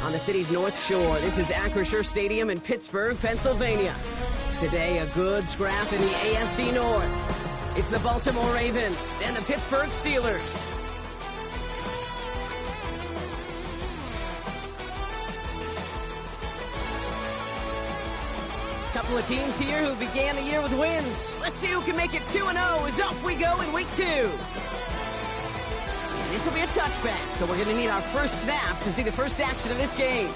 On the city's North Shore, this is Acrisure Stadium in Pittsburgh, Pennsylvania. Today, a good scrap in the AFC North. It's the Baltimore Ravens and the Pittsburgh Steelers. Couple of teams here who began the year with wins. Let's see who can make it 2-0 as off we go in week 2. This will be a touchback, so we're going to need our first snap to see the first action of this game.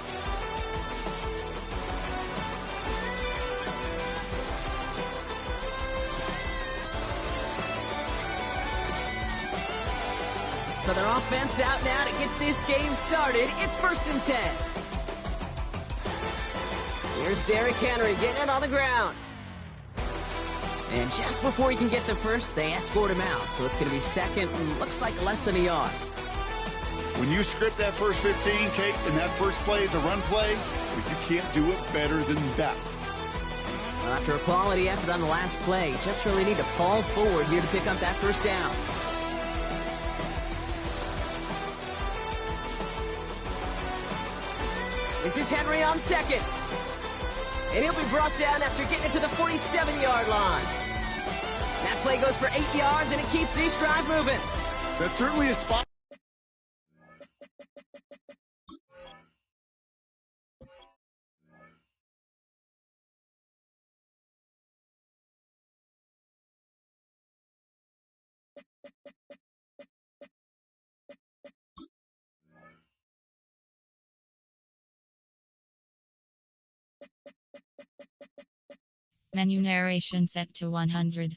So their offense out now to get this game started. It's 1st and 10. Here's Derrick Henry getting it on the ground. And just before he can get the first, they escort him out. So it's going to be second and looks like less than a yard. When you script that first 15, Kate, and that first play is a run play, well, you can't do it better than that. Well, after a quality effort on the last play, just really need to fall forward here to pick up that first down. This is Henry on second. And he'll be brought down after getting it to the 47-yard line. That play goes for 8 yards, and it keeps this drive moving. That's certainly a spot. Menu narration set to 100.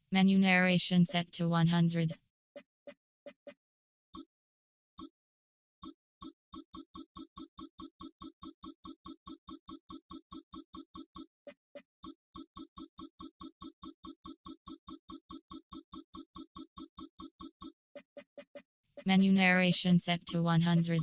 Menu narration set to 100. Menu narration set to 100.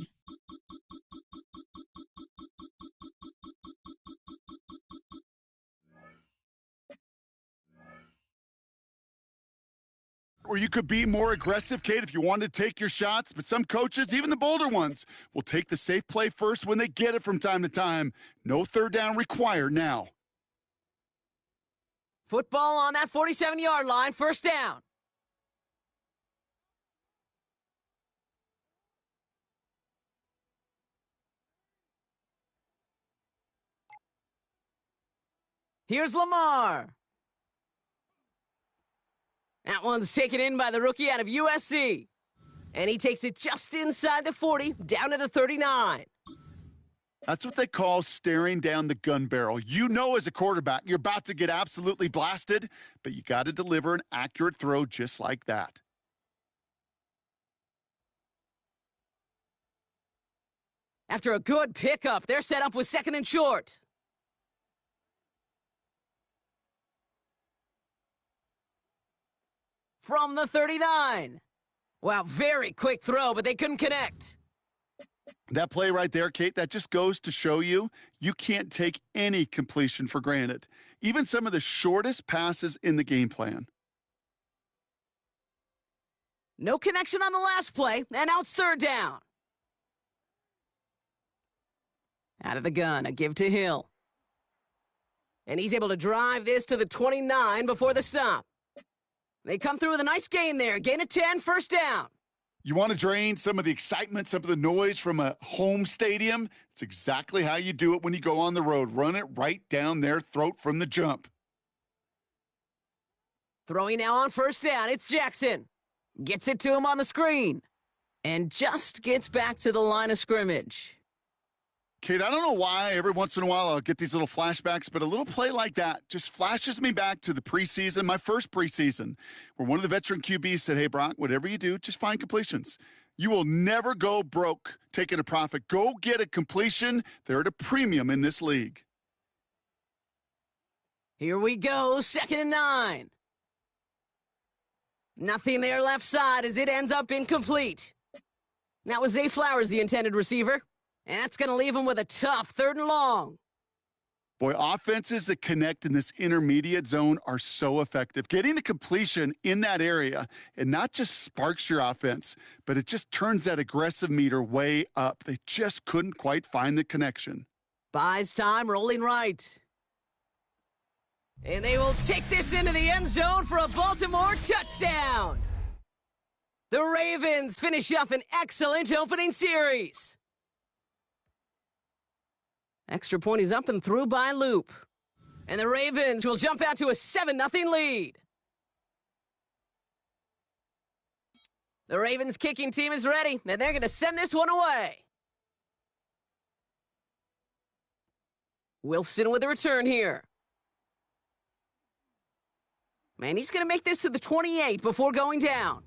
Or you could be more aggressive, Kate, if you wanted to take your shots. But some coaches, even the bolder ones, will take the safe play first when they get it from time to time. No third down required now. Football on that 47-yard line, first down. Here's Lamar. That one's taken in by the rookie out of USC. And he takes it just inside the 40, down to the 39. That's what they call staring down the gun barrel. You know as a quarterback, you're about to get absolutely blasted, but you got to deliver an accurate throw just like that. After a good pickup, they're set up with second and short. From the 39. Wow, very quick throw, but they couldn't connect. That play right there, Kate, that just goes to show you can't take any completion for granted. Even some of the shortest passes in the game plan. No connection on the last play, and now it's third down. Out of the gun, a give to Hill. And he's able to drive this to the 29 before the stop. They come through with a nice gain there. Gain of 10, first down. You want to drain some of the excitement, some of the noise from a home stadium? It's exactly how you do it when you go on the road. Run it right down their throat from the jump. Throwing now on first down. It's Jackson. Gets it to him on the screen. And just gets back to the line of scrimmage. Kate, I don't know why every once in a while I'll get these little flashbacks, but a little play like that just flashes me back to the preseason, my first preseason, where one of the veteran QBs said, hey, Brock, whatever you do, just find completions. You will never go broke taking a profit. Go get a completion. They're at a premium in this league. Here we go, 2nd and 9. Nothing there left side as it ends up incomplete. That was Zay Flowers, the intended receiver. And that's going to leave him with a tough 3rd and long. Boy, offenses that connect in this intermediate zone are so effective. Getting a completion in that area, and not just sparks your offense, but it just turns that aggressive meter way up. They just couldn't quite find the connection. Buys time, rolling right. And they will take this into the end zone for a Baltimore touchdown. The Ravens finish off an excellent opening series. Extra point is up and through by Loop. And the Ravens will jump out to a 7-0 lead. The Ravens kicking team is ready, and they're going to send this one away. Wilson with a return here. Man, he's going to make this to the 28 before going down.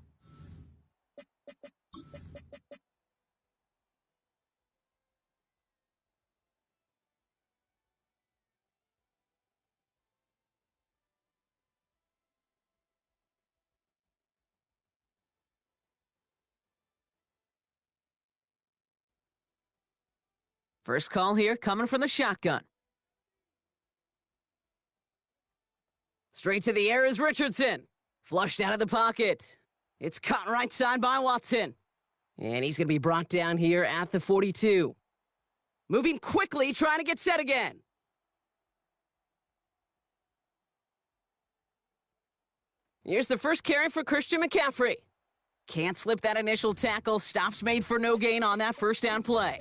First call here coming from the shotgun. Straight to the air is Richardson. Flushed out of the pocket. It's caught right side by Watson. And he's going to be brought down here at the 42. Moving quickly, trying to get set again. Here's the first carry for Christian McCaffrey. Can't slip that initial tackle. Stops made for no gain on that first down play.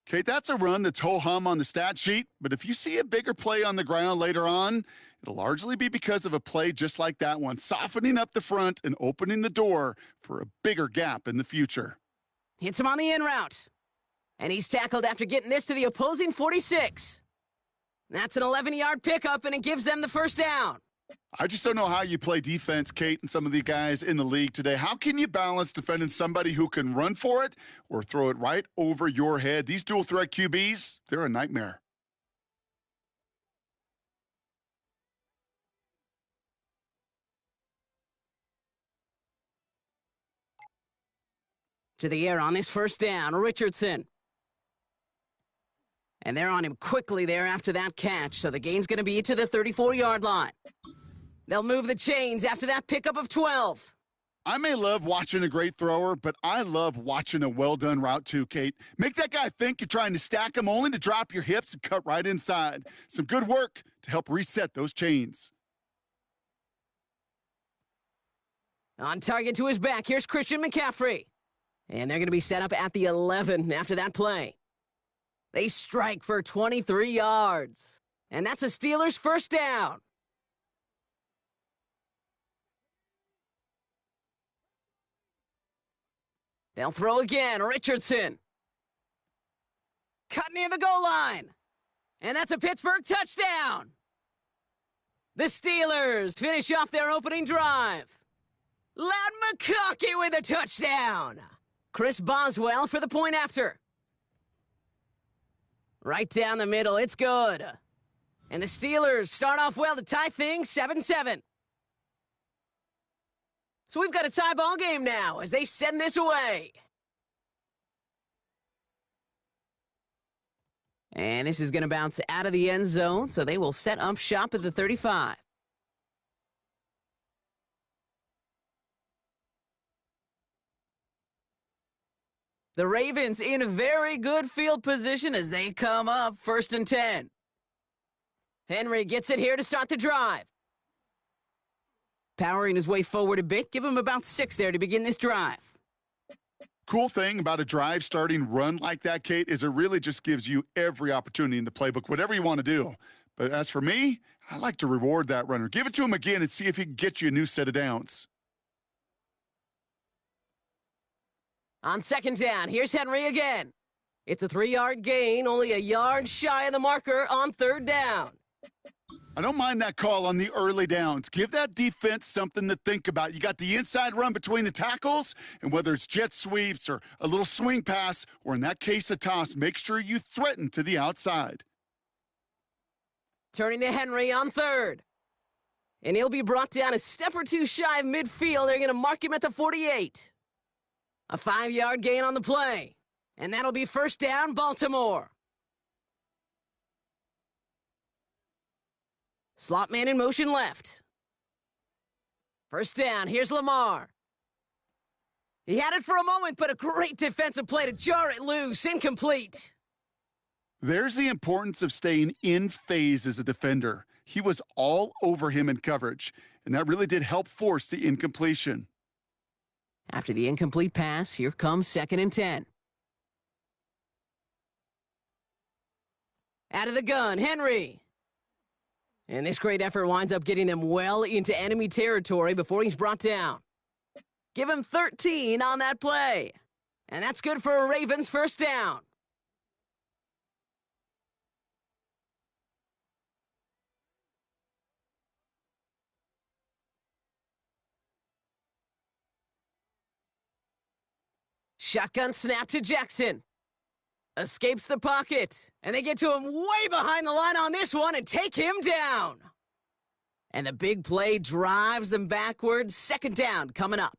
Kate, that's a run that's ho-hum on the stat sheet, but if you see a bigger play on the ground later on, it'll largely be because of a play just like that one, softening up the front and opening the door for a bigger gap in the future. Hits him on the in route. And he's tackled after getting this to the opposing 46. That's an 11-yard pickup, and it gives them the first down. I just don't know how you play defense, Kate, and some of the guys in the league today. How can you balance defending somebody who can run for it or throw it right over your head? These dual threat QBs, they're a nightmare. To the air on this first down, Richardson. And they're on him quickly there after that catch, so the gain's going to be to the 34-yard line. They'll move the chains after that pickup of 12. I may love watching a great thrower, but I love watching a well-done route too, Kate. Make that guy think you're trying to stack him only to drop your hips and cut right inside. Some good work to help reset those chains. On target to his back, here's Christian McCaffrey. And they're going to be set up at the 11 after that play. They strike for 23 yards. And that's a Steelers first down. They'll throw again, Richardson. Cut near the goal line. And that's a Pittsburgh touchdown. The Steelers finish off their opening drive. Loud McConkey with a touchdown. Chris Boswell for the point after. Right down the middle, it's good. And the Steelers start off well to tie things 7-7. So we've got a tie ball game now as they send this away. And this is going to bounce out of the end zone, so they will set up shop at the 35. The Ravens in a very good field position as they come up 1st and 10. Henry gets it here to start the drive. Powering his way forward a bit, give him about 6 there to begin this drive. Cool thing about a drive starting run like that, Kate, is it really just gives you every opportunity in the playbook, whatever you want to do. But as for me, I like to reward that runner. Give it to him again and see if he can get you a new set of downs. On 2nd down, here's Henry again. It's a 3-yard gain, only a yard shy of the marker on 3rd down. I don't mind that call on the early downs. Give that defense something to think about. You got the inside run between the tackles, and whether it's jet sweeps or a little swing pass, or in that case, a toss, make sure you threaten to the outside. Turning to Henry on third. And he'll be brought down a step or two shy of midfield. They're going to mark him at the 48. A 5-yard gain on the play. And that'll be first down, Baltimore. Slot man in motion left. First down, here's Lamar. He had it for a moment, but a great defensive play to jar it loose. Incomplete. There's the importance of staying in phase as a defender. He was all over him in coverage, and that really did help force the incompletion. After the incomplete pass, here comes 2nd and 10. Out of the gun, Henry. And this great effort winds up getting them well into enemy territory before he's brought down. Give him 13 on that play. And that's good for a Ravens first down. Shotgun snap to Jackson. Escapes the pocket. And they get to him way behind the line on this one and take him down. And the big play drives them backwards. 2nd down coming up.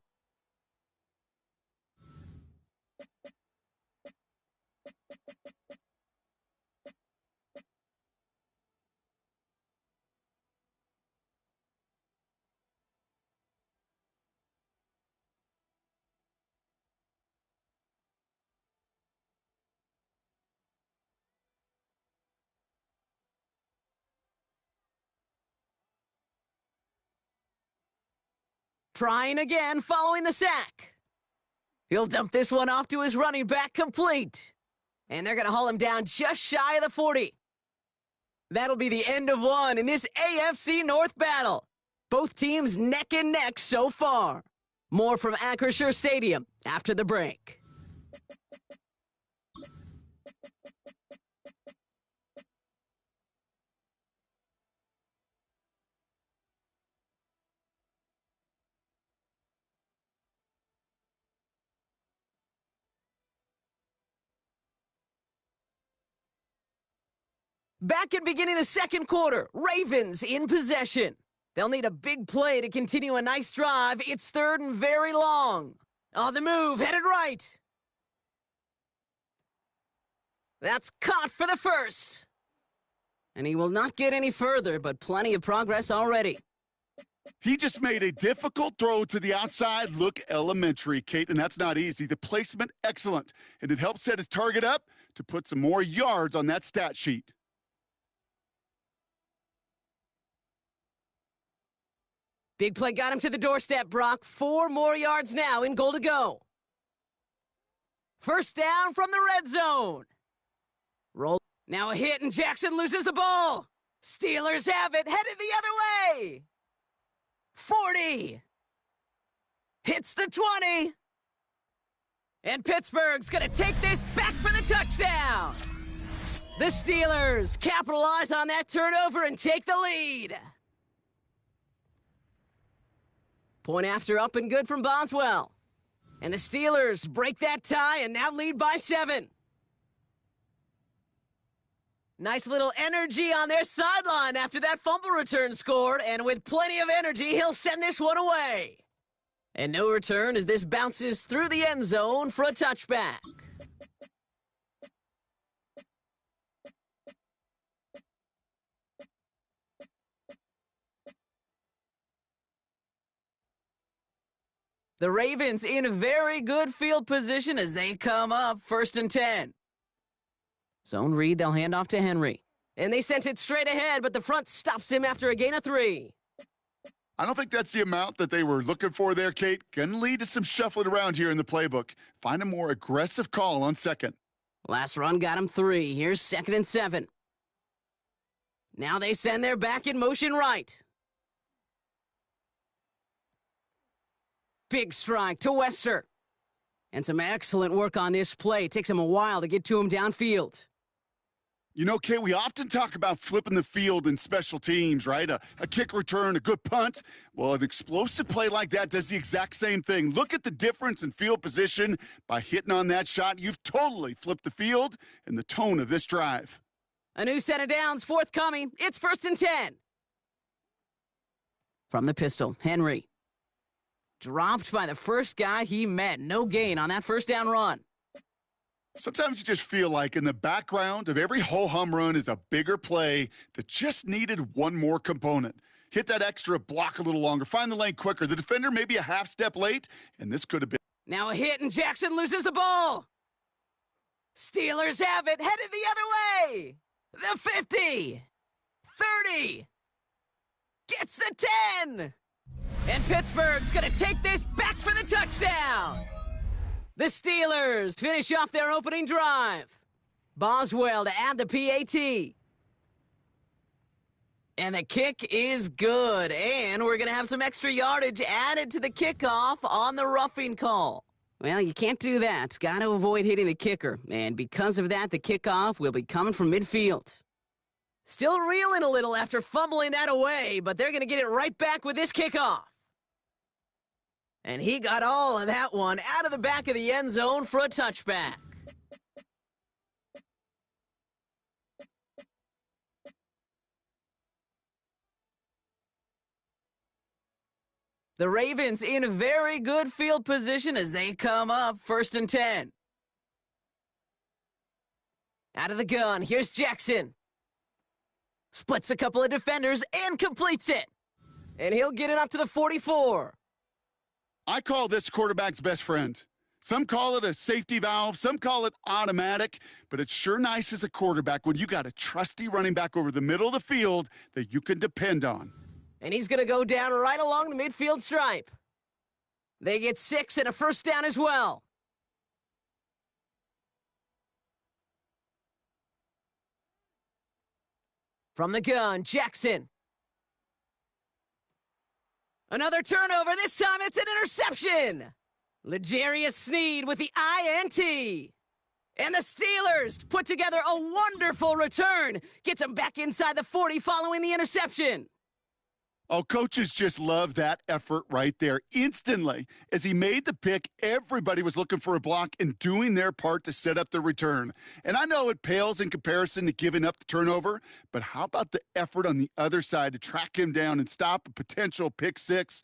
Trying again following the sack. He'll dump this one off to his running back, complete. And they're going to haul him down just shy of the 40. That'll be the end of one in this AFC North battle. Both teams neck and neck so far. More from Acrisure Stadium after the break. Back at beginning of the second quarter, Ravens in possession. They'll need a big play to continue a nice drive. It's 3rd and very long. On the move, headed right. That's caught for the first. And he will not get any further, but plenty of progress already. He just made a difficult throw to the outside look elementary, Kate, and that's not easy. The placement, excellent. And it helps set his target up to put some more yards on that stat sheet. Big play got him to the doorstep, Brock. 4 more yards now in goal to go. First down from the red zone. Roll. Now a hit and Jackson loses the ball. Steelers have it, headed the other way. 40. Hits the 20. And Pittsburgh's going to take this back for the touchdown. The Steelers capitalize on that turnover and take the lead. Point after up and good from Boswell. And the Steelers break that tie and now lead by 7. Nice little energy on their sideline after that fumble return scored. And with plenty of energy, he'll send this one away. And no return as this bounces through the end zone for a touchback. The Ravens in very good field position as they come up 1st and 10. Zone read, they'll hand off to Henry. And they sent it straight ahead, but the front stops him after a gain of 3. I don't think that's the amount that they were looking for there, Kate. Going to lead to some shuffling around here in the playbook. Find a more aggressive call on 2nd. Last run got him 3. Here's 2nd and 7. Now they send their back in motion right. Big strike to Wester. And some excellent work on this play. Takes him a while to get to him downfield. You know, Kay, we often talk about flipping the field in special teams, right? A kick return, a good punt. Well, an explosive play like that does the exact same thing. Look at the difference in field position. By hitting on that shot, you've totally flipped the field and the tone of this drive. A new set of downs forthcoming. It's 1st and 10. From the pistol, Henry. Dropped by the first guy he met. No gain on that first down run. Sometimes you just feel like in the background of every ho-hum run is a bigger play that just needed one more component. Hit that extra block a little longer, find the lane quicker. The defender maybe a half step late, and this could have been. Now a hit, and Jackson loses the ball. Steelers have it, headed the other way. The 50, 30, gets the 10. And Pittsburgh's going to take this back for the touchdown. The Steelers finish off their opening drive. Boswell to add the PAT. And the kick is good. And we're going to have some extra yardage added to the kickoff on the roughing call. Well, you can't do that. Got to avoid hitting the kicker. And because of that, the kickoff will be coming from midfield. Still reeling a little after fumbling that away, but they're going to get it right back with this kickoff. And he got all of that one out of the back of the end zone for a touchback. The Ravens in very good field position as they come up 1st and 10. Out of the gun, here's Jackson. Splits a couple of defenders and completes it. And he'll get it up to the 44. I call this quarterback's best friend. Some call it a safety valve, some call it automatic, but it's sure nice as a quarterback when you got a trusty running back over the middle of the field that you can depend on. And he's going to go down right along the midfield stripe. They get 6 and a first down as well. From the gun, Jackson. Another turnover. This time it's an interception. L'Jarius Sneed with the INT. And the Steelers put together a wonderful return. Gets them back inside the 40 following the interception. Oh, coaches just love that effort right there. Instantly, as he made the pick, everybody was looking for a block and doing their part to set up the return. And I know it pales in comparison to giving up the turnover, but how about the effort on the other side to track him down and stop a potential pick six?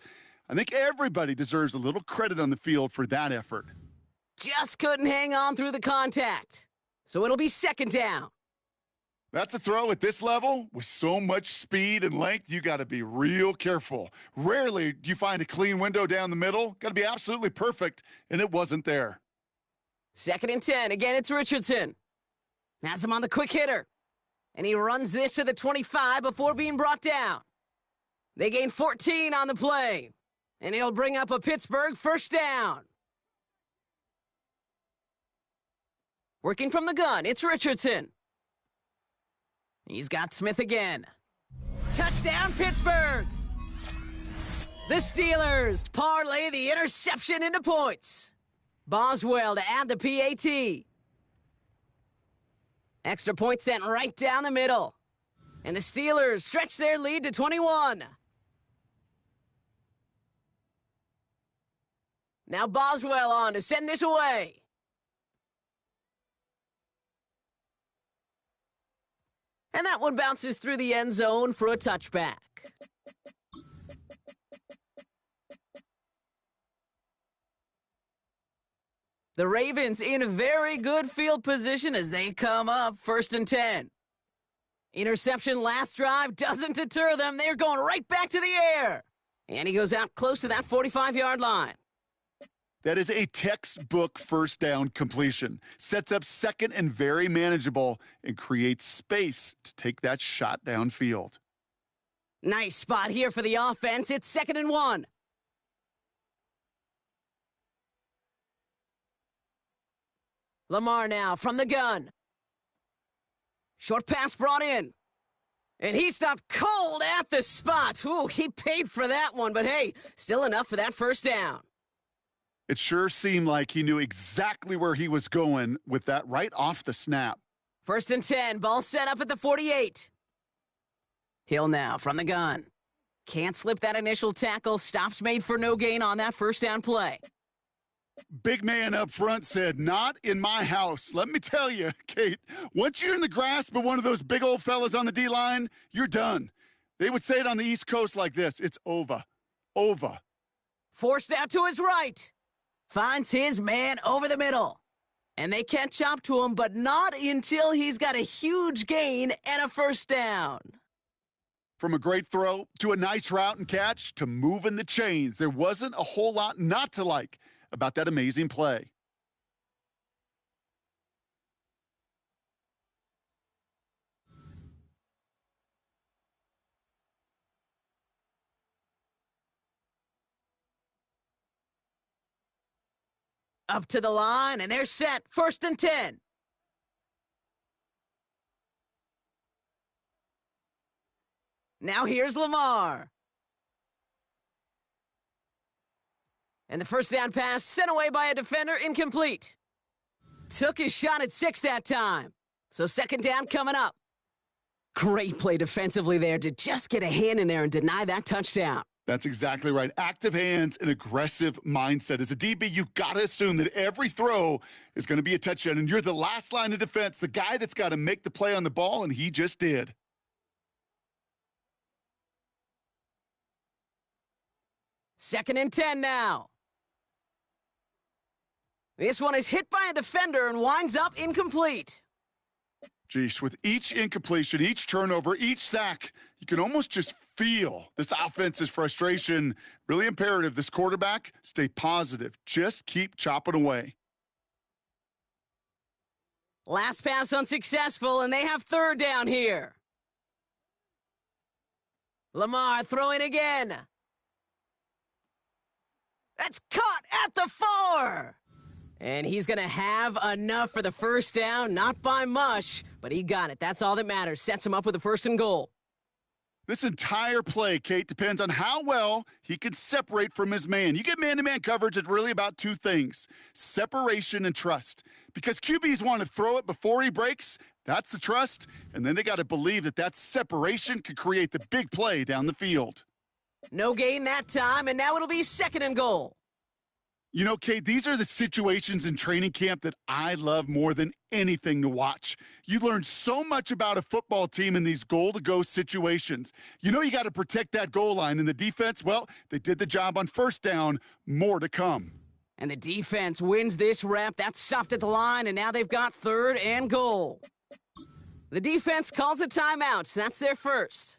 I think everybody deserves a little credit on the field for that effort. Just couldn't hang on through the contact. So it'll be 2nd down. That's a throw at this level. With so much speed and length, you got to be real careful. Rarely do you find a clean window down the middle. Got to be absolutely perfect, and it wasn't there. 2nd and 10. Again, it's Richardson. Has him on the quick hitter. And he runs this to the 25 before being brought down. They gain 14 on the play. And it'll bring up a Pittsburgh first down. Working from the gun, it's Richardson. He's got Smith again. Touchdown, Pittsburgh! The Steelers parlay the interception into points. Boswell to add the PAT. Extra point sent right down the middle. And the Steelers stretch their lead to 21. Now Boswell on to send this away. And that one bounces through the end zone for a touchback. The Ravens in very good field position as they come up 1st and 10. Interception last drive doesn't deter them. They're going right back to the air. And he goes out close to that 45-yard line. That is a textbook first down completion. Sets up 2nd and very manageable and creates space to take that shot downfield. Nice spot here for the offense. It's 2nd and 1. Lamar now from the gun. Short pass brought in. And he stopped cold at the spot. Ooh, he paid for that one, but hey, still enough for that first down. It sure seemed like he knew exactly where he was going with that right off the snap. First and 10, ball set up at the 48. Hill now from the gun. Can't slip that initial tackle. Stops made for no gain on that first down play. Big man up front said, "Not in my house." Let me tell you, Kate, once you're in the grasp of one of those big old fellas on the D-line, you're done. They would say it on the East Coast like this: it's over. Over. Forced out to his right. Finds his man over the middle. And they catch up to him, but not until he's got a huge gain and a first down. From a great throw to a nice route and catch to moving the chains, there wasn't a whole lot not to like about that amazing play. Up to the line, and they're set. First and 10. Now here's Lamar. And the first down pass sent away by a defender, incomplete. Took his shot at 6 that time. So second down coming up. Great play defensively there to just get a hand in there and deny that touchdown. That's exactly right. Active hands and aggressive mindset. As a DB, you've got to assume that every throw is going to be a touchdown, and you're the last line of defense, the guy that's got to make the play on the ball, and he just did. Second and 10 now. This one is hit by a defender and winds up incomplete. Jeez, with each incompletion, each turnover, each sack, you can almost just feel this offense's frustration. Really imperative, this quarterback, stay positive. Just keep chopping away. Last pass unsuccessful, and they have third down here. Lamar throwing again. That's caught at the 4. And he's going to have enough for the first down, not by much, but he got it. That's all that matters. Sets him up with a first and goal. This entire play, Kate, depends on how well he can separate from his man. You get man-to-man coverage, it's really about two things: separation and trust. Because QBs want to throw it before he breaks, that's the trust, and then they got to believe that that separation could create the big play down the field. No gain that time, and now it'll be second and goal. You know, Kate, these are the situations in training camp that I love more than anything to watch. You learn so much about a football team in these goal-to-go situations. You know you got to protect that goal line, and the defense, well, they did the job on first down. More to come. And the defense wins this rep. That's stopped at the line, and now they've got third and goal. The defense calls a timeout, so that's their first.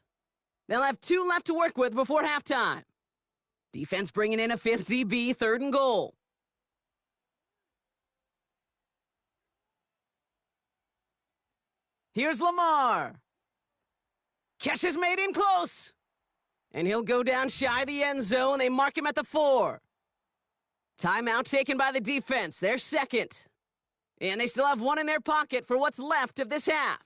They'll have 2 left to work with before halftime. Defense bringing in a 5th DB, third and goal. Here's Lamar. Catch is made in close. And he'll go down shy of the end zone. They mark him at the 4. Timeout taken by the defense. They're second. And they still have 1 in their pocket for what's left of this half.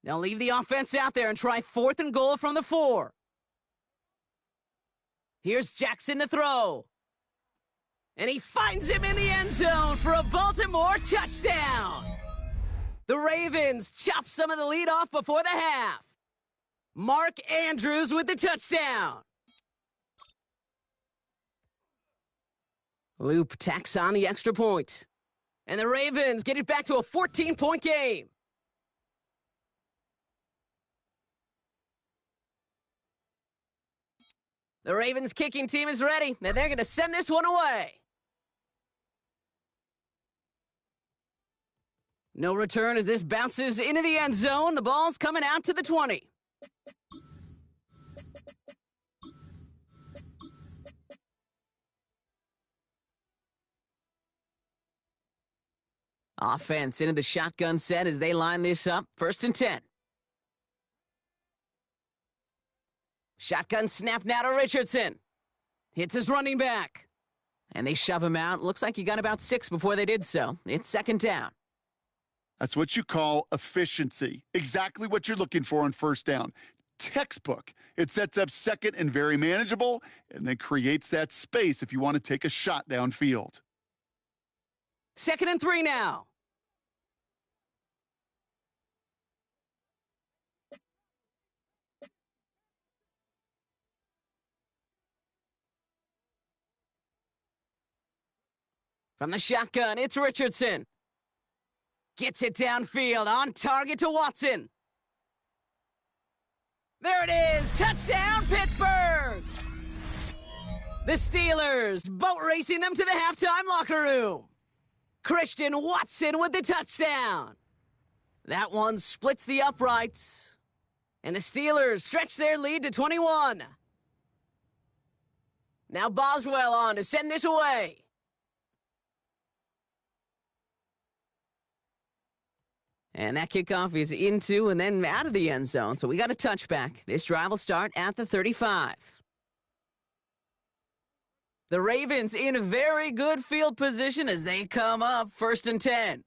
They'll leave the offense out there and try 4th and goal from the 4. Here's Jackson to throw. And he finds him in the end zone for a Baltimore touchdown. The Ravens chop some of the lead off before the half. Mark Andrews with the touchdown. Loop tacks on the extra point. And the Ravens get it back to a 14-point game. The Ravens kicking team is ready, and they're going to send this one away. No return as this bounces into the end zone. The ball's coming out to the 20. Offense into the shotgun set as they line this up. First and 10. Shotgun snap now to Richardson. Hits his running back. And they shove him out. Looks like he got about 6 before they did so. It's second down. That's what you call efficiency. Exactly what you're looking for on first down. Textbook. It sets up second and very manageable, and then creates that space if you want to take a shot downfield. Second and 3 now. From the shotgun, it's Richardson. Gets it downfield, on target to Watson. There it is! Touchdown, Pittsburgh! The Steelers boat racing them to the halftime locker room. Christian Watson with the touchdown. That one splits the uprights. And the Steelers stretch their lead to 21. Now Boswell on to send this away. And that kickoff is into and then out of the end zone, so we got a touchback. This drive will start at the 35. The Ravens in a very good field position as they come up 1st and 10.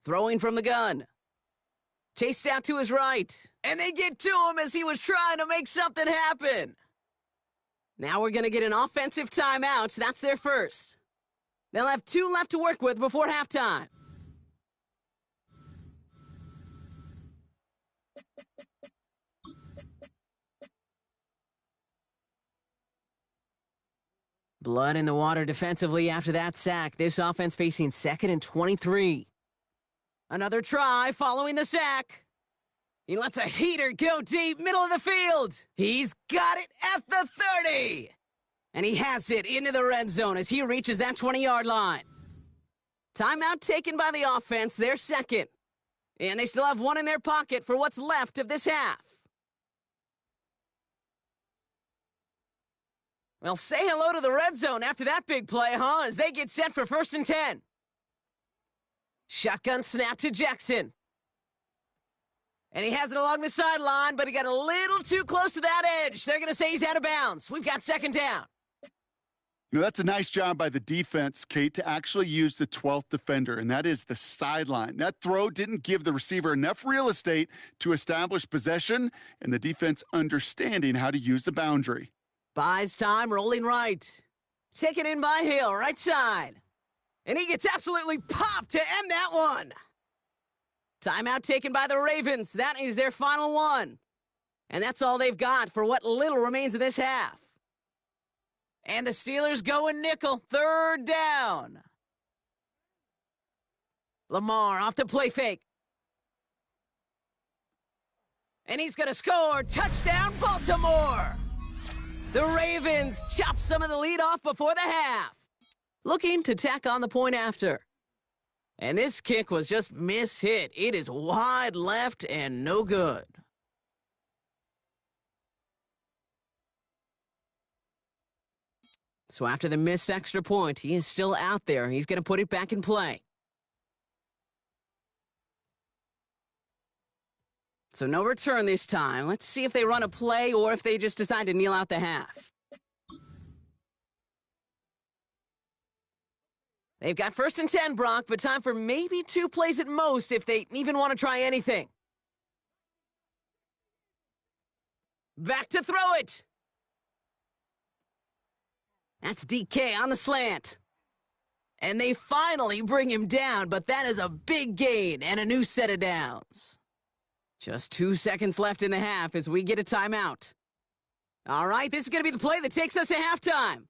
Throwing from the gun. Chased out to his right. And they get to him as he was trying to make something happen. Now we're going to get an offensive timeout. That's their first. They'll have 2 left to work with before halftime. Blood in the water defensively after that sack. This offense facing 2nd and 23. Another try following the sack. He lets a heater go deep, middle of the field. He's got it at the 30. And he has it into the red zone as he reaches that 20-yard line. Timeout taken by the offense, their second. And they still have 1 in their pocket for what's left of this half. Well, say hello to the red zone after that big play, huh? As they get set for 1st and 10. Shotgun snap to Jackson. And he has it along the sideline, but he got a little too close to that edge. They're going to say he's out of bounds. We've got 2nd down. You know, that's a nice job by the defense, Kate, to actually use the 12th defender, and that is the sideline. That throw didn't give the receiver enough real estate to establish possession, and the defense understanding how to use the boundary. Buys time, rolling right. Taken in by Hill, right side. And he gets absolutely popped to end that one. Timeout taken by the Ravens. That is their final one. And that's all they've got for what little remains of this half. And the Steelers going nickel, 3rd down. Lamar off the play fake. And he's going to score. Touchdown, Baltimore. The Ravens chop some of the lead off before the half. Looking to tack on the point after. And this kick was just mishit. It is wide left and no good. So after the missed extra point, he is still out there. He's going to put it back in play. So no return this time. Let's see if they run a play or if they just decide to kneel out the half. They've got 1st and 10, Brock, but time for maybe 2 plays at most if they even want to try anything. Back to throw it. That's DK on the slant. And they finally bring him down, but that is a big gain and a new set of downs. Just 2 seconds left in the half as we get a timeout. All right, this is going to be the play that takes us to halftime.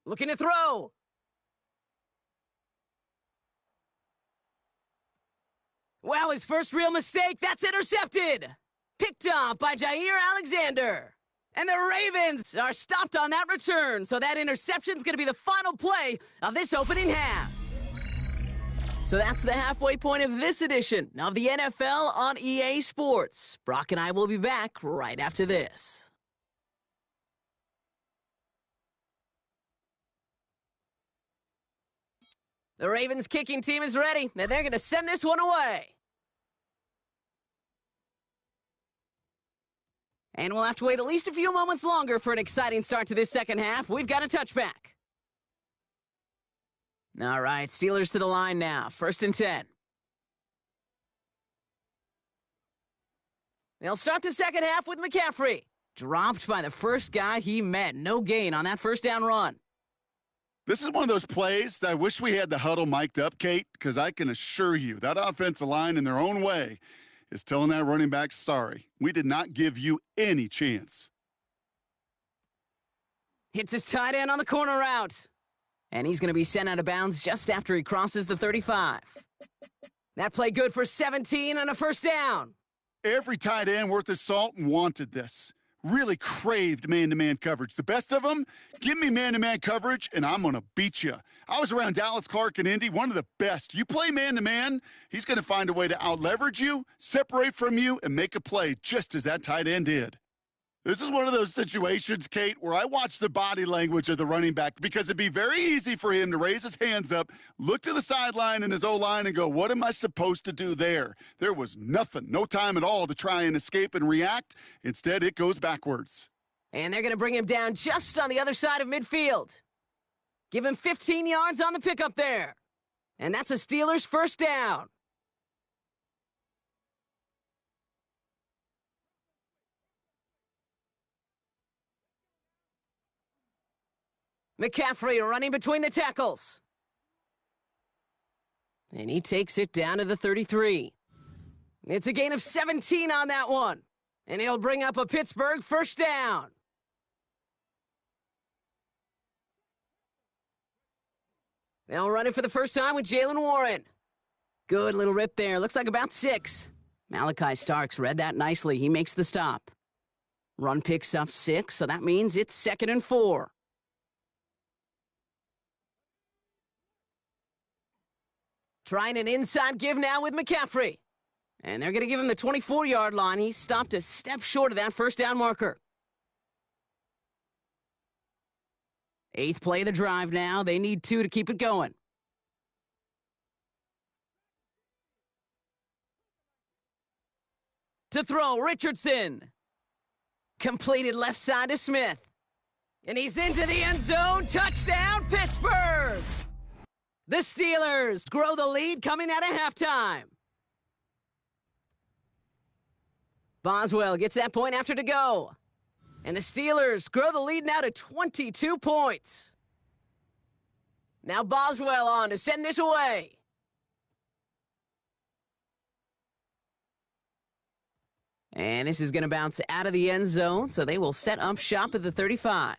Looking to throw. Wow, his first real mistake. That's intercepted. Picked off by Jair Alexander. And the Ravens are stopped on that return, so that interception's going to be the final play of this opening half. So that's the halfway point of this edition of the NFL on EA Sports. Brock and I will be back right after this. The Ravens kicking team is ready, and they're going to send this one away. And we'll have to wait at least a few moments longer for an exciting start to this second half. We've got a touchback. All right, Steelers to the line now. 1st and 10. They'll start the second half with McCaffrey. Dropped by the first guy he met. No gain on that first down run. This is one of those plays that I wish we had the huddle mic'd up, Kate, because I can assure you that offensive line in their own way is telling that running back, sorry, we did not give you any chance. Hits his tight end on the corner route. And he's going to be sent out of bounds just after he crosses the 35. That play good for 17 and a first down. Every tight end worth his salt wanted this. Really craved man-to-man coverage. The best of them, give me man-to-man coverage, and I'm going to beat you. I was around Dallas Clark and Indy, one of the best. You play man-to-man, he's going to find a way to out-leverage you, separate from you, and make a play just as that tight end did. This is one of those situations, Kate, where I watch the body language of the running back because it'd be very easy for him to raise his hands up, look to the sideline and his O-line and go, what am I supposed to do there? There was nothing, no time at all to try and escape and react. Instead, it goes backwards. And they're going to bring him down just on the other side of midfield. Give him 15 yards on the pickup there. And that's a Steelers first down. McCaffrey running between the tackles. And he takes it down to the 33. It's a gain of 17 on that one. And it'll bring up a Pittsburgh first down. They'll run it for the first time with Jalen Warren. Good little rip there. Looks like about 6. Malachi Starks read that nicely. He makes the stop. Run picks up 6, so that means it's 2nd and 4. Trying an inside give now with McCaffrey. And they're going to give him the 24-yard line. He stopped a step short of that first down marker. 8th play of the drive now. They need 2 to keep it going. To throw, Richardson. Completed left side to Smith. And he's into the end zone. Touchdown, Pittsburgh! The Steelers grow the lead coming out of halftime. Boswell gets that point after to go. And the Steelers grow the lead now to 22 points. Now Boswell on to send this away. And this is going to bounce out of the end zone, so they will set up shop at the 35.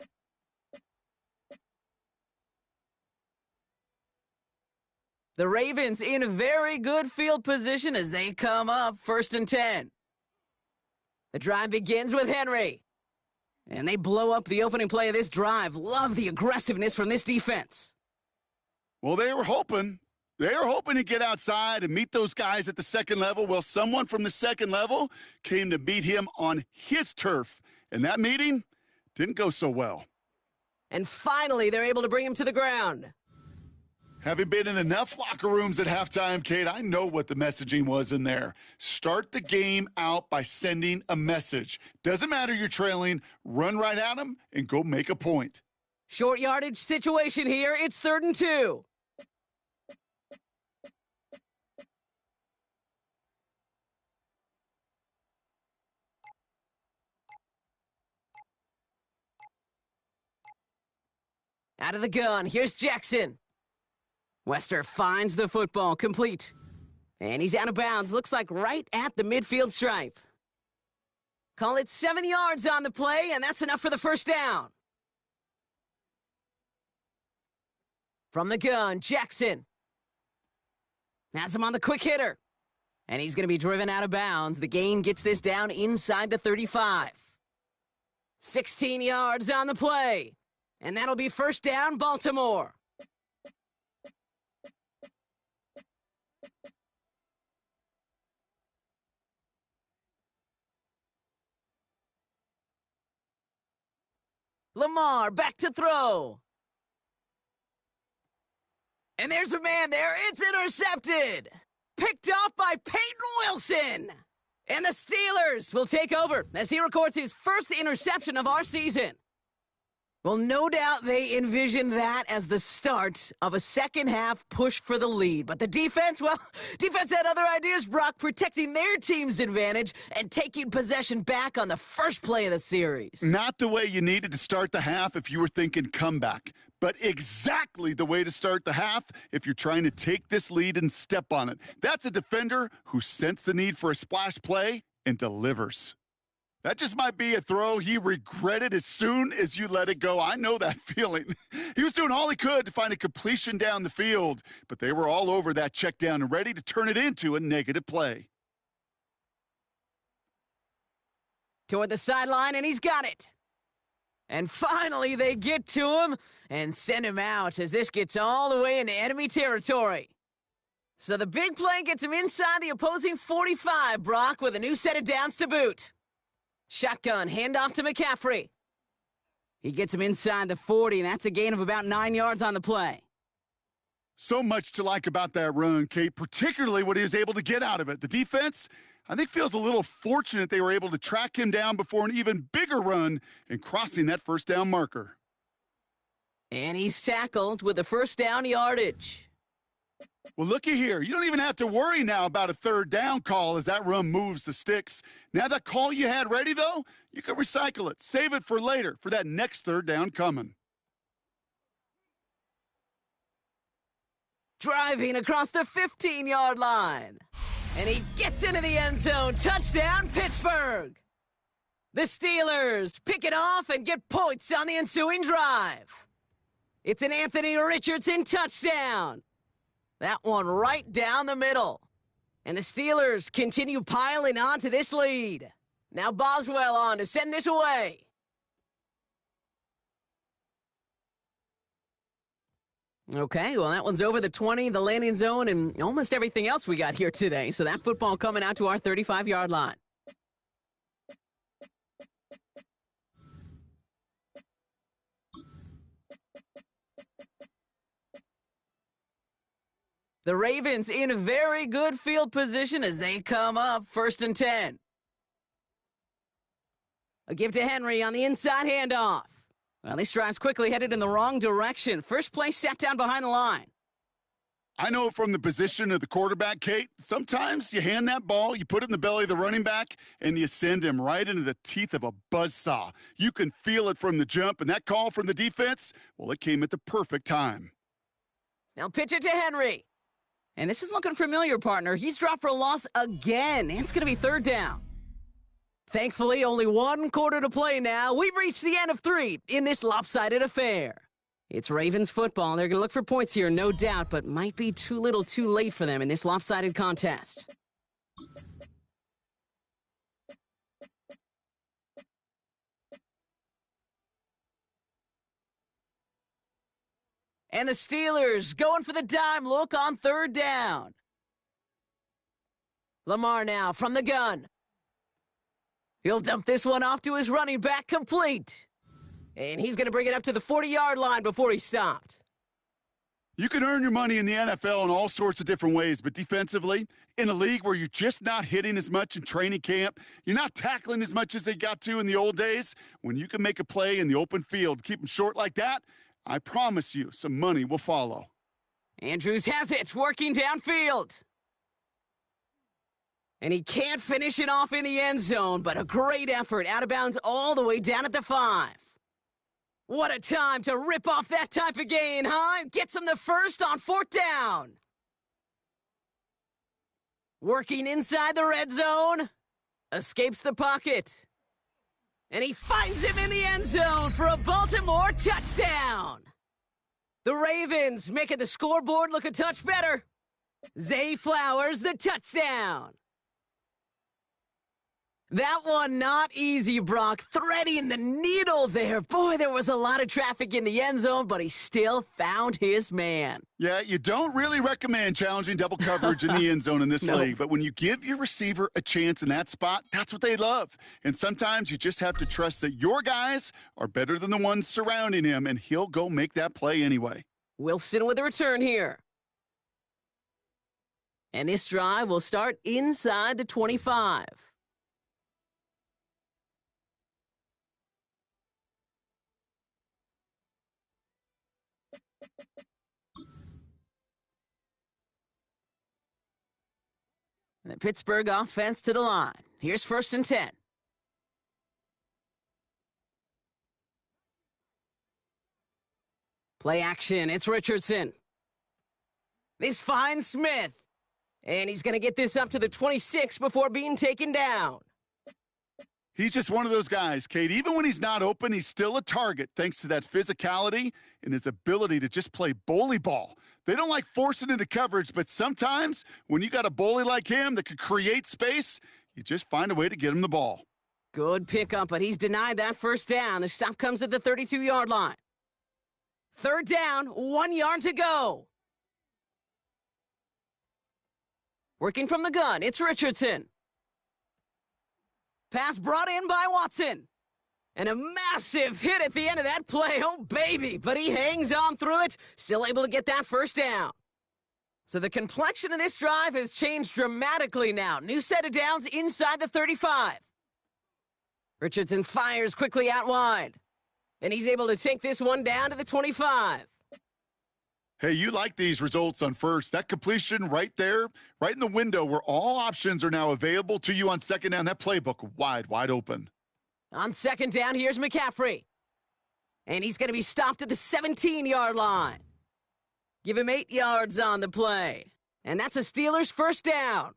The Ravens in a very good field position as they come up 1st and 10. The drive begins with Henry. And they blow up the opening play of this drive. Love the aggressiveness from this defense. Well, they were hoping to get outside and meet those guys at the second level. Well, someone from the second level came to meet him on his turf. And that meeting didn't go so well. And finally, they're able to bring him to the ground. Having been in enough locker rooms at halftime, Kate, I know what the messaging was in there. Start the game out by sending a message. Doesn't matter you're trailing, run right at them and go make a point. Short yardage situation here. It's 3rd and 2. Out of the gun, here's Jackson. Wester finds the football, complete. And he's out of bounds, looks like right at the midfield stripe. Call it 7 yards on the play, and that's enough for the first down. From the gun, Jackson has him on the quick hitter. And he's going to be driven out of bounds. The gain gets this down inside the 35. 16 yards on the play. And that'll be first down, Baltimore. Lamar back to throw. And there's a man there. It's intercepted. Picked off by Peyton Wilson. And the Steelers will take over as he records his first interception of our season. Well, no doubt they envisioned that as the start of a second-half push for the lead. But the defense, well, defense had other ideas, Brock, protecting their team's advantage and taking possession back on the first play of the series. Not the way you needed to start the half if you were thinking comeback. but exactly the way to start the half if you're trying to take this lead and step on it. That's a defender who sensed the need for a splash play and delivers. That just might be a throw he regretted as soon as you let it go. I know that feeling. He was doing all he could to find a completion down the field, but they were all over that check down and ready to turn it into a negative play. Toward the sideline, and he's got it. And finally, they get to him and send him out as this gets all the way into enemy territory. So the big play gets him inside the opposing 45, Brock, with a new set of downs to boot. Shotgun, handoff to McCaffrey. He gets him inside the 40, and that's a gain of about 9 yards on the play. So much to like about that run, Kate, particularly what he was able to get out of it. The defense, I think, feels a little fortunate they were able to track him down before an even bigger run and crossing that first down marker. And he's tackled with the first down yardage. Well, looky here. You don't even have to worry now about a third down call as that run moves the sticks. Now that call you had ready, though, you can recycle it. Save it for later for that next third down coming. Driving across the 15-yard line. And he gets into the end zone. Touchdown, Pittsburgh. The Steelers pick it off and get points on the ensuing drive. It's an Anthony Richardson touchdown. That one right down the middle. And the Steelers continue piling on to this lead. Now Boswell on to send this away. Okay, well, that one's over the 20, the landing zone, and almost everything else we got here today. So that football coming out to our 35-yard line. The Ravens in a very good field position as they come up 1st and 10. A give to Henry on the inside handoff. Well, this drive's quickly headed in the wrong direction. First play sat down behind the line. I know from the position of the quarterback, Kate, sometimes you hand that ball, you put it in the belly of the running back, and you send him right into the teeth of a buzzsaw. You can feel it from the jump, and that call from the defense, well, it came at the perfect time. Now pitch it to Henry. And this is looking familiar, partner. He's dropped for a loss again, and it's going to be third down. Thankfully, only one quarter to play now. We've reached the end of 3 in this lopsided affair. It's Ravens football. They're going to look for points here, no doubt, but might be too little too late for them in this lopsided contest. And the Steelers going for the dime look on third down. Lamar now from the gun. He'll dump this one off to his running back, complete. And he's going to bring it up to the 40-yard line before he stopped. You can earn your money in the NFL in all sorts of different ways, but defensively, in a league where you're just not hitting as much in training camp, you're not tackling as much as they got to in the old days, when you can make a play in the open field, keep them short like that, I promise you some money will follow. Andrews has it, working downfield. And he can't finish it off in the end zone, but a great effort out of bounds all the way down at the 5. What a time to rip off that type of gain, huh? Gets him the first on 4th down. Working inside the red zone. Escapes the pocket. And he finds him in the end zone for a Baltimore touchdown. The Ravens making the scoreboard look a touch better. Zay Flowers, the touchdown. That one not easy, Brock. Threading the needle there. Boy, there was a lot of traffic in the end zone, but he still found his man. Yeah, you don't really recommend challenging double coverage in the end zone in this league, but when you give your receiver a chance in that spot, that's what they love. And sometimes you just have to trust that your guys are better than the ones surrounding him, and he'll go make that play anyway. Wilson with a return here. And this drive will start inside the 25. The Pittsburgh offense to the line. Here's 1st and 10. Play action, it's Richardson. This finds Smith. And he's going to get this up to the 26 before being taken down. He's just one of those guys, Kate. Even when he's not open, he's still a target thanks to that physicality and his ability to just play bully ball. They don't like forcing into coverage, but sometimes when you got a bully like him that could create space, you just find a way to get him the ball. Good pickup, but he's denied that first down. The stop comes at the 32-yard line. Third down, 1 yard to go. Working from the gun, it's Richardson. Pass brought in by Watson. And a massive hit at the end of that play. Oh, baby. But he hangs on through it, still able to get that first down. So the complexion of this drive has changed dramatically now. New set of downs inside the 35. Richardson fires quickly out wide. And he's able to take this one down to the 25. Hey, you like these results on first. That completion right there, right in the window where all options are now available to you on second down. That playbook wide open. On second down, here's McCaffrey. And he's going to be stopped at the 17-yard line. Give him 8 yards on the play. And that's a Steelers first down.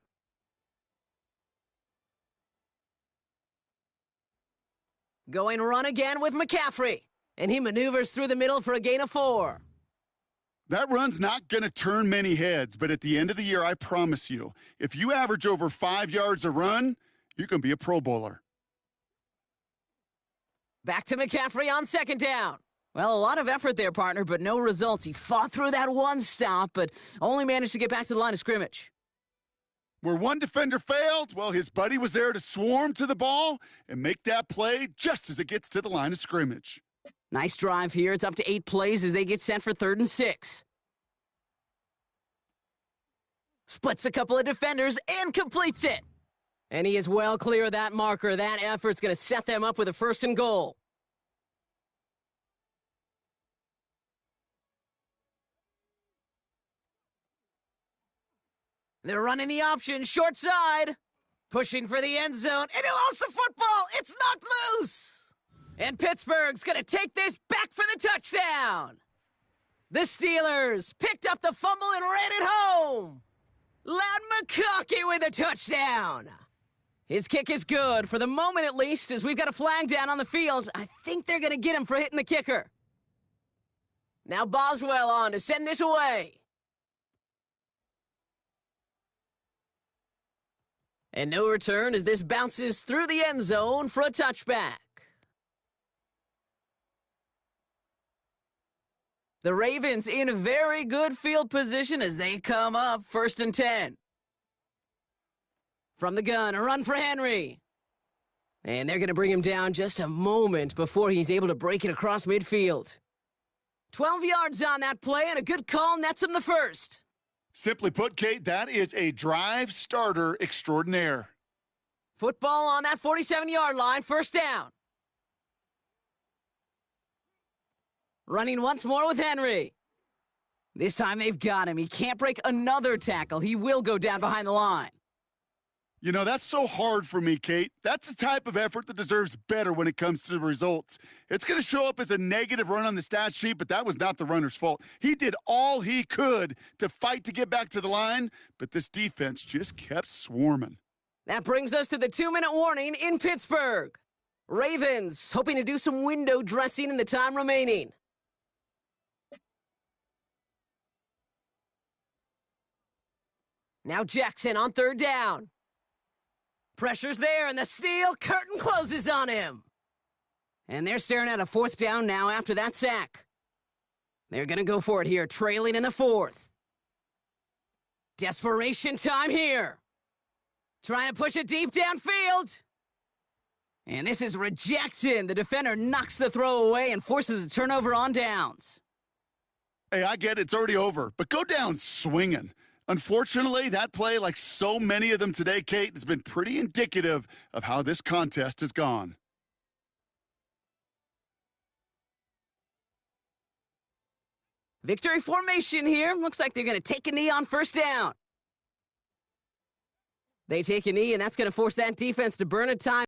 Going run again with McCaffrey. And he maneuvers through the middle for a gain of 4. That run's not going to turn many heads, but at the end of the year, I promise you, if you average over 5 yards a run, you're going to be a Pro Bowler. Back to McCaffrey on second down. Well, a lot of effort there, partner, but no results. He fought through that one stop, but only managed to get back to the line of scrimmage. Where one defender failed, well, his buddy was there to swarm to the ball and make that play just as it gets to the line of scrimmage. Nice drive here. It's up to 8 plays as they get set for 3rd and 6. Splits a couple of defenders and completes it. And he is well clear of that marker. That effort's going to set them up with a 1st and goal. They're running the option, short side. Pushing for the end zone, and he lost the football. It's knocked loose. And Pittsburgh's going to take this back for the touchdown. The Steelers picked up the fumble and ran it home. Lad McConkey with a touchdown. His kick is good, for the moment at least, as we've got a flag down on the field. I think they're going to get him for hitting the kicker. Now Boswell on to send this away. And no return as this bounces through the end zone for a touchback. The Ravens in a very good field position as they come up 1st and 10. From the gun, a run for Henry. And they're going to bring him down just a moment before he's able to break it across midfield. 12 yards on that play, and a good call nets him the first. Simply put, Kate, that is a drive starter extraordinaire. Football on that 47-yard line, 1st down. Running once more with Henry. This time they've got him. He can't break another tackle. He will go down behind the line. You know, that's so hard for me, Kate. That's the type of effort that deserves better when it comes to the results. It's going to show up as a negative run on the stat sheet, but that was not the runner's fault. He did all he could to fight to get back to the line, but this defense just kept swarming. That brings us to the 2-minute warning in Pittsburgh. Ravens hoping to do some window dressing in the time remaining. Now Jackson on 3rd down. Pressure's there, and the steel curtain closes on him. And they're staring at a 4th down now after that sack. They're going to go for it here, trailing in the 4th. Desperation time here. Trying to push it deep downfield. And this is rejected. The defender knocks the throw away and forces a turnover on downs. Hey, I get it's already over, but go down swinging. Unfortunately, that play, like so many of them today, Kate, has been pretty indicative of how this contest has gone. Victory formation here. Looks like they're going to take a knee on 1st down. They take a knee, and that's going to force that defense to burn a time.